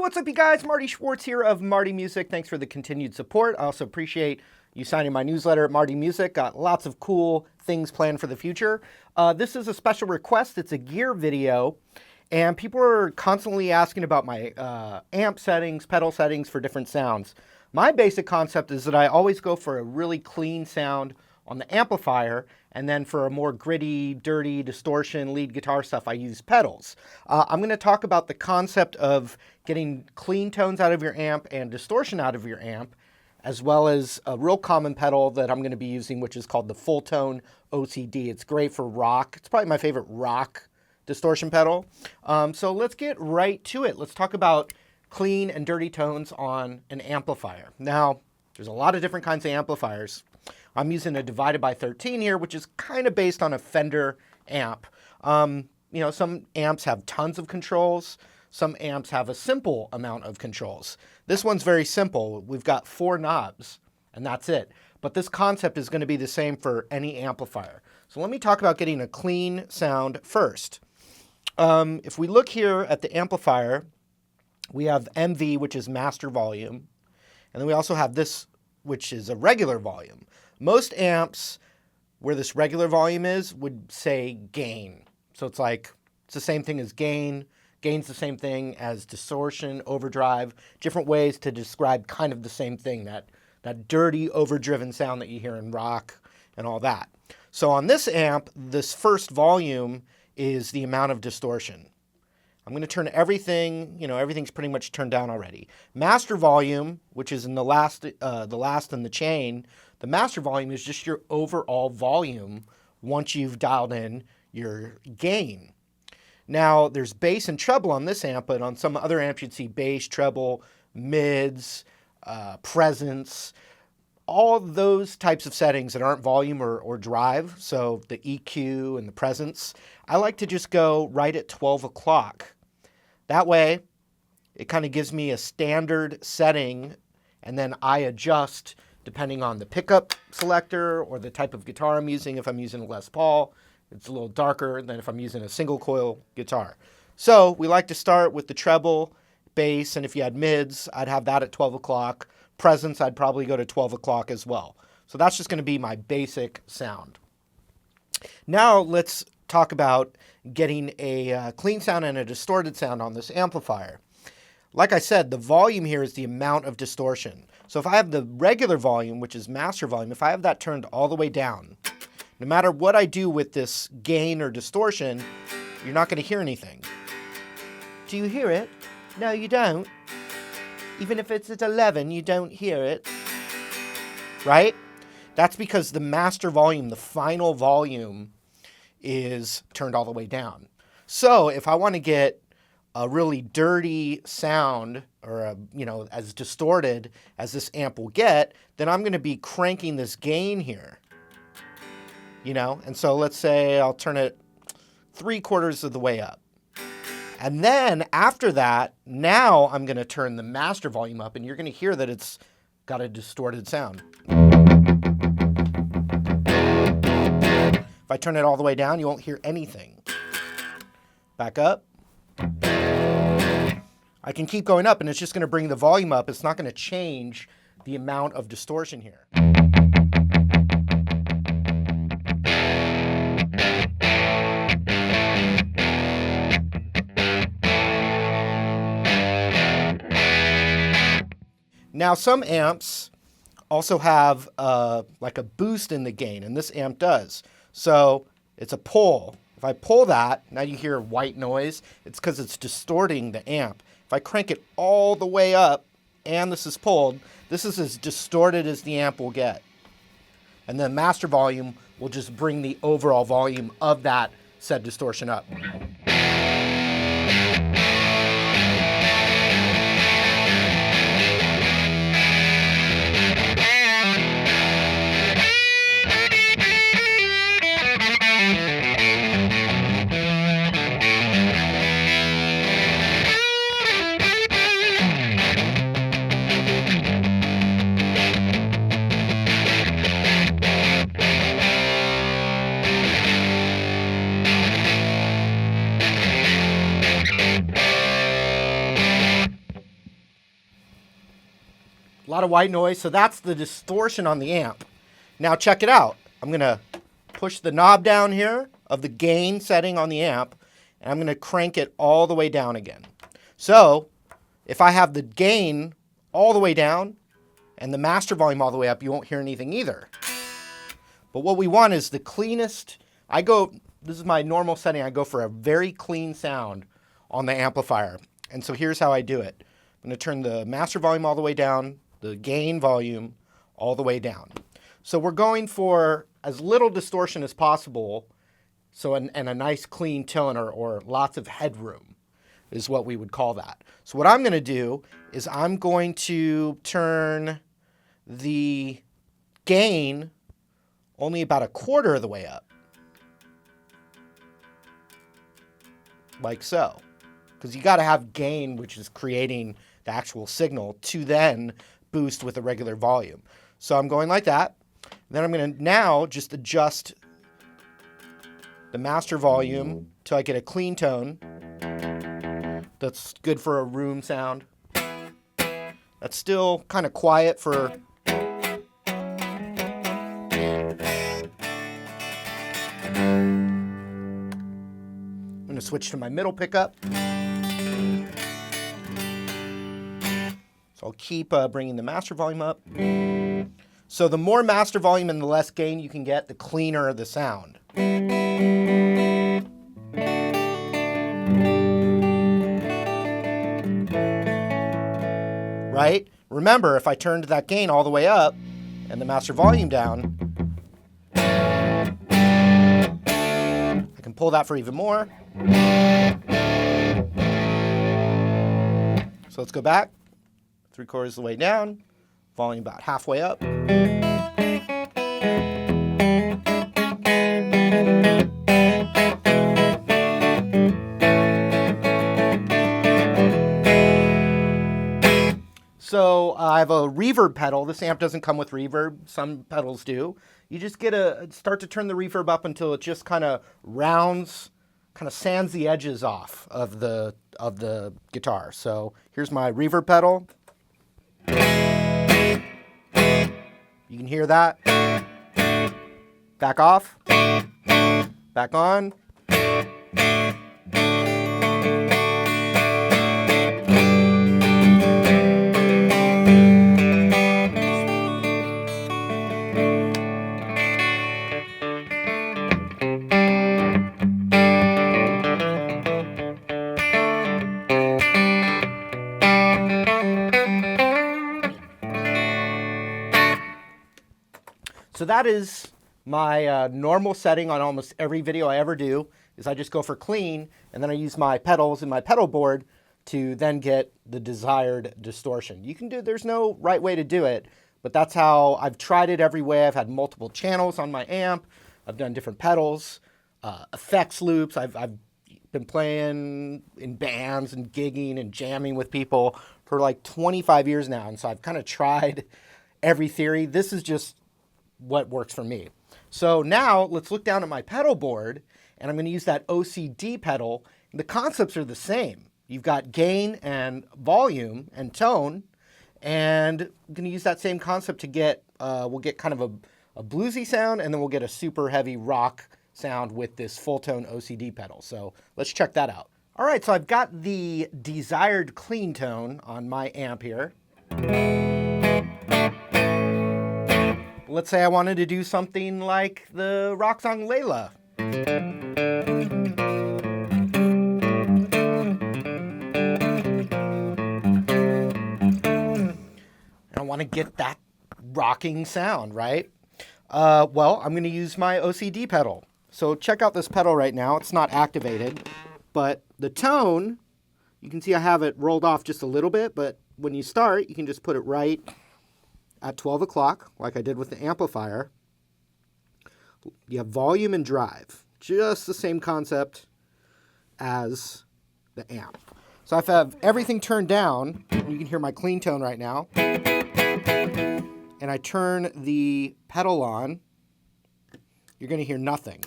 what's up, you guys? Marty Schwartz here of Marty Music. Thanks for the continued support. I also appreciate you signing my newsletter at Marty Music. Got lots of cool things planned for the future. This is a special request. It's a gear video, and people are constantly asking about my amp settings, pedal settings for different sounds. My basic concept is that I always go for a really clean sound on the amplifier, and then for a more gritty, dirty, distortion, lead guitar stuff, I use pedals. I'm going to talk about the concept of getting clean tones out of your amp and distortion out of your amp, as well as a real common pedal that I'm going to be using, which is called the Full Tone OCD. It's great for rock. It's probably my favorite rock distortion pedal. So let's get right to it. Let's talk about clean and dirty tones on an amplifier. Now, there's a lot of different kinds of amplifiers. I'm using a divided by 13 here, which is kind of based on a Fender amp. Some amps have tons of controls. Some amps have a simple amount of controls. This one's very simple. We've got 4 knobs, and that's it. But this concept is going to be the same for any amplifier. So let me talk about getting a clean sound first. If we look here at the amplifier, we have MV, which is master volume. And then we also have this, which is a regular volume. Most amps where this regular volume is would say gain. So it's the same thing as gain. Gain's the same thing as distortion, overdrive, different ways to describe kind of the same thing, that dirty, overdriven sound that you hear in rock and all that. So on this amp, this first volume is the amount of distortion. I'm going to turn everything, everything's pretty much turned down already. Master volume, which is in the last in the chain, the master volume is just your overall volume once you've dialed in your gain. Now, there's bass and treble on this amp, but on some other amps you'd see bass, treble, mids, presence, all those types of settings that aren't volume or drive, so the EQ and the presence. I like to just go right at 12 o'clock. That way, it kind of gives me a standard setting, and then I adjust depending on the pickup selector or the type of guitar I'm using. If I'm using a Les Paul, it's a little darker than if I'm using a single coil guitar. So we like to start with the treble, bass, and if you had mids, I'd have that at 12 o'clock. Presence, I'd probably go to 12 o'clock as well. So that's just going to be my basic sound. Now let's talk about getting a clean sound and a distorted sound on this amplifier. Like I said, the volume here is the amount of distortion. So if I have the regular volume, which is master volume, if I have that turned all the way down, no matter what I do with this gain or distortion, you're not going to hear anything. Do you hear it? No, you don't. Even if it's at 11, you don't hear it. Right? That's because the master volume, the final volume, is turned all the way down. So if I want to get a really dirty sound, or as distorted as this amp will get, then I'm going to be cranking this gain here. And so let's say I'll turn it 3/4 of the way up. And then after that, now I'm going to turn the master volume up, and you're going to hear that it's got a distorted sound. If I turn it all the way down, you won't hear anything. Back up. I can keep going up, and it's just going to bring the volume up. It's not going to change the amount of distortion here. Now, some amps also have like a boost in the gain, and this amp does. So it's a pull. If I pull that, now you hear white noise. It's because it's distorting the amp. If I crank it all the way up, and this is pulled, this is as distorted as the amp will get. And the master volume will just bring the overall volume of that said distortion up. A lot of white noise, so that's the distortion on the amp. Now check it out. I'm going to push the knob down here of the gain setting on the amp, and I'm going to crank it all the way down again. So if I have the gain all the way down and the master volume all the way up, you won't hear anything either. But what we want is the cleanest. This is my normal setting. I go for a very clean sound on the amplifier. And so here's how I do it. I'm going to turn the master volume all the way down, the gain volume all the way down. So we're going for as little distortion as possible, and a nice clean tone, or lots of headroom is what we would call that. So what I'm going to do is I'm going to turn the gain only about a quarter of the way up. Like so. Because you got to have gain, which is creating the actual signal, to then boost with a regular volume. So I'm going like that. Then I'm going to now just adjust the master volume till I get a clean tone. That's good for a room sound. That's still kind of quiet for... I'm going to switch to my middle pickup. So I'll keep bringing the master volume up. So the more master volume and the less gain you can get, the cleaner the sound. Right? Remember, if I turned that gain all the way up and the master volume down, I can pull that for even more. So let's go back. 3/4 of the way down. Volume about halfway up. So I have a reverb pedal. This amp doesn't come with reverb. Some pedals do. You just start to turn the reverb up until it just kind of rounds, kind of sands the edges off of the guitar. So here's my reverb pedal. You can hear that. Back off. Back on. So that is my normal setting on almost every video I ever do, is I just go for clean, and then I use my pedals and my pedal board to then get the desired distortion. There's no right way to do it, but that's how I've tried it every way. I've had multiple channels on my amp. I've done different pedals, effects loops. I've been playing in bands and gigging and jamming with people for like 25 years now, and so I've kind of tried every theory. This is just what works for me. So now let's look down at my pedal board, and I'm going to use that OCD pedal. The concepts are the same. You've got gain and volume and tone, and I'm going to use that same concept to get, we'll get kind of a bluesy sound, and then we'll get a super heavy rock sound with this full tone OCD pedal. So let's check that out. All right, so I've got the desired clean tone on my amp here. Let's say I wanted to do something like the rock song Layla. I want to get that rocking sound, right? Well, I'm going to use my OCD pedal. So check out this pedal right now. It's not activated, but the tone, you can see I have it rolled off just a little bit, but when you start, you can just put it right at 12 o'clock, like I did with the amplifier. You have volume and drive, just the same concept as the amp. So if I have everything turned down, you can hear my clean tone right now, and I turn the pedal on, you're going to hear nothing,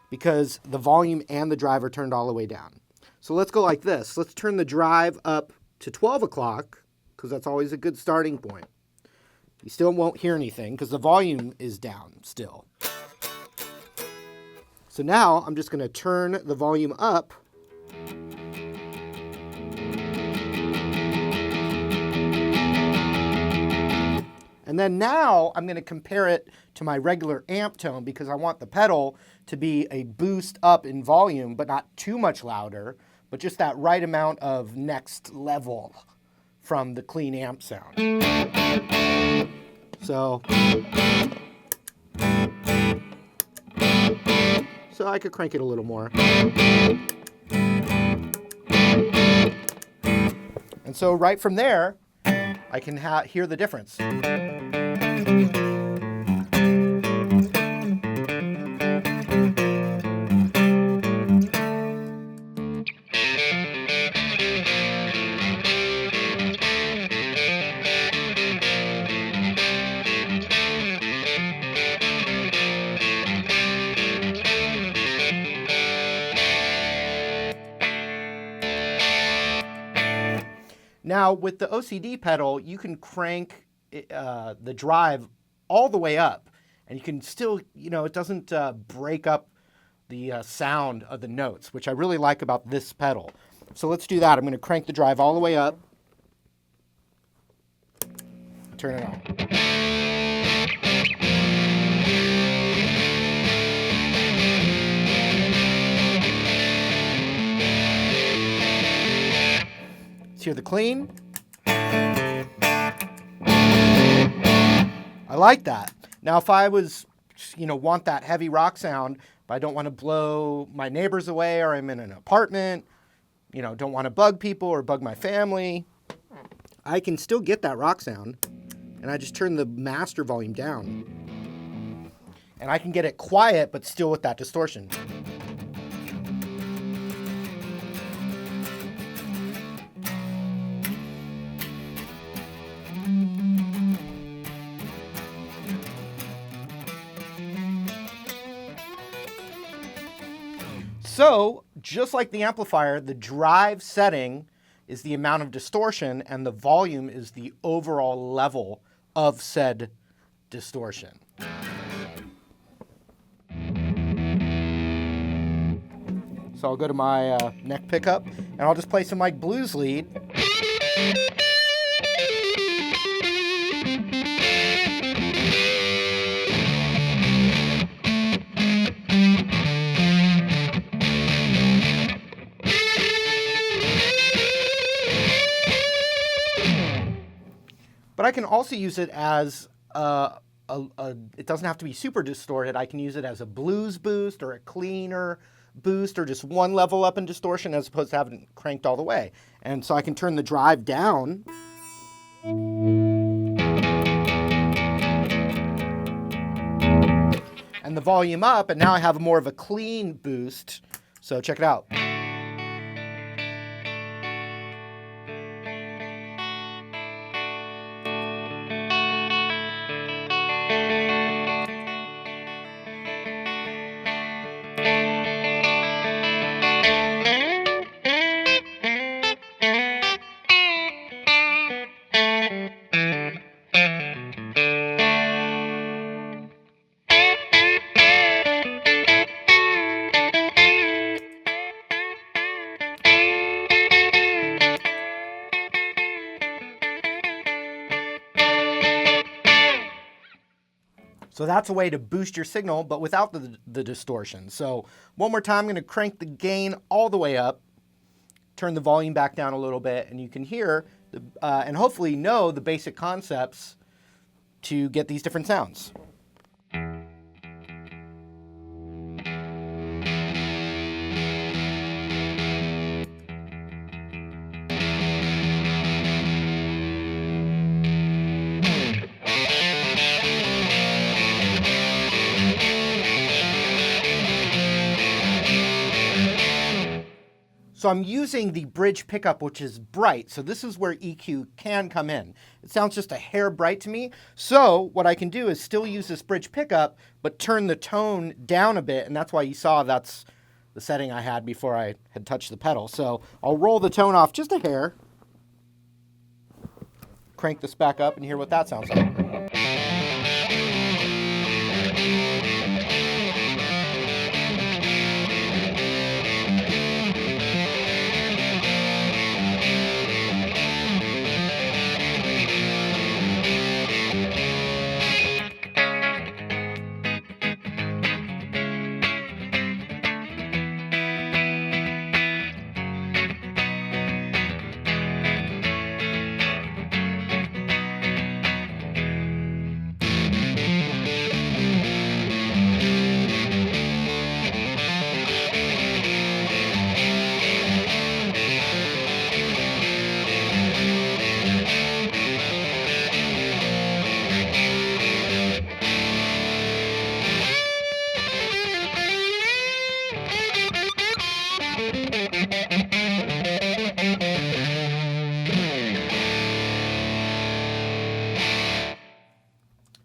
because the volume and the drive are turned all the way down. So let's go like this. Let's turn the drive up to 12 o'clock, because that's always a good starting point. You still won't hear anything because the volume is down still. So now I'm just going to turn the volume up. And then now I'm going to compare it to my regular amp tone because I want the pedal to be a boost up in volume, but not too much louder, but just that right amount of next level from the clean amp sound. So I could crank it a little more. And so right from there, I can hear the difference. Now, with the OCD pedal, you can crank the drive all the way up, and you can still, it doesn't break up the sound of the notes, which I really like about this pedal. So let's do that. I'm going to crank the drive all the way up. Turn it on. Let's hear the clean. I like that. Now, if I was, want that heavy rock sound, but I don't want to blow my neighbors away, or I'm in an apartment, don't want to bug people or bug my family, I can still get that rock sound, and I just turn the master volume down. And I can get it quiet, but still with that distortion. So, just like the amplifier, the drive setting is the amount of distortion, and the volume is the overall level of said distortion. So I'll go to my neck pickup, and I'll just play some like blues lead. But I can also use it as it doesn't have to be super distorted. I can use it as a blues boost or a cleaner boost, or just one level up in distortion as opposed to having it cranked all the way. And so I can turn the drive down. And the volume up, and now I have more of a clean boost. So check it out. So that's a way to boost your signal, but without the distortion. So one more time, I'm going to crank the gain all the way up, turn the volume back down a little bit, and you can hear and hopefully know the basic concepts to get these different sounds. So I'm using the bridge pickup, which is bright. So this is where EQ can come in. It sounds just a hair bright to me. So what I can do is still use this bridge pickup, but turn the tone down a bit. And that's why you saw that's the setting I had before I had touched the pedal. So I'll roll the tone off just a hair. crank this back up and hear what that sounds like.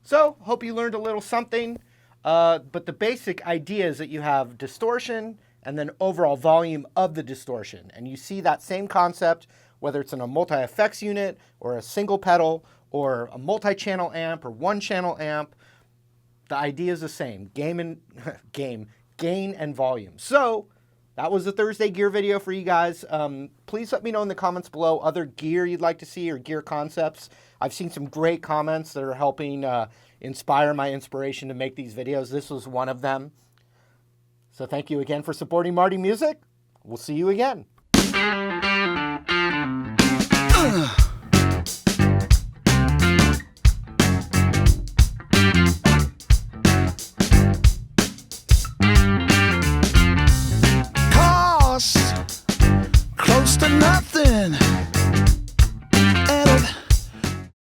So, hope you learned a little something, but the basic idea is that you have distortion and then overall volume of the distortion. And you see that same concept, whether it's in a multi-effects unit or a single pedal or a multi-channel amp or one-channel amp. The idea is the same, gain and volume. So, that was the Thursday gear video for you guys. Please let me know in the comments below other gear you'd like to see or gear concepts. I've seen some great comments that are helping inspire my inspiration to make these videos. This was one of them. So thank you again for supporting Marty Music. We'll see you again. Cost close to nothing.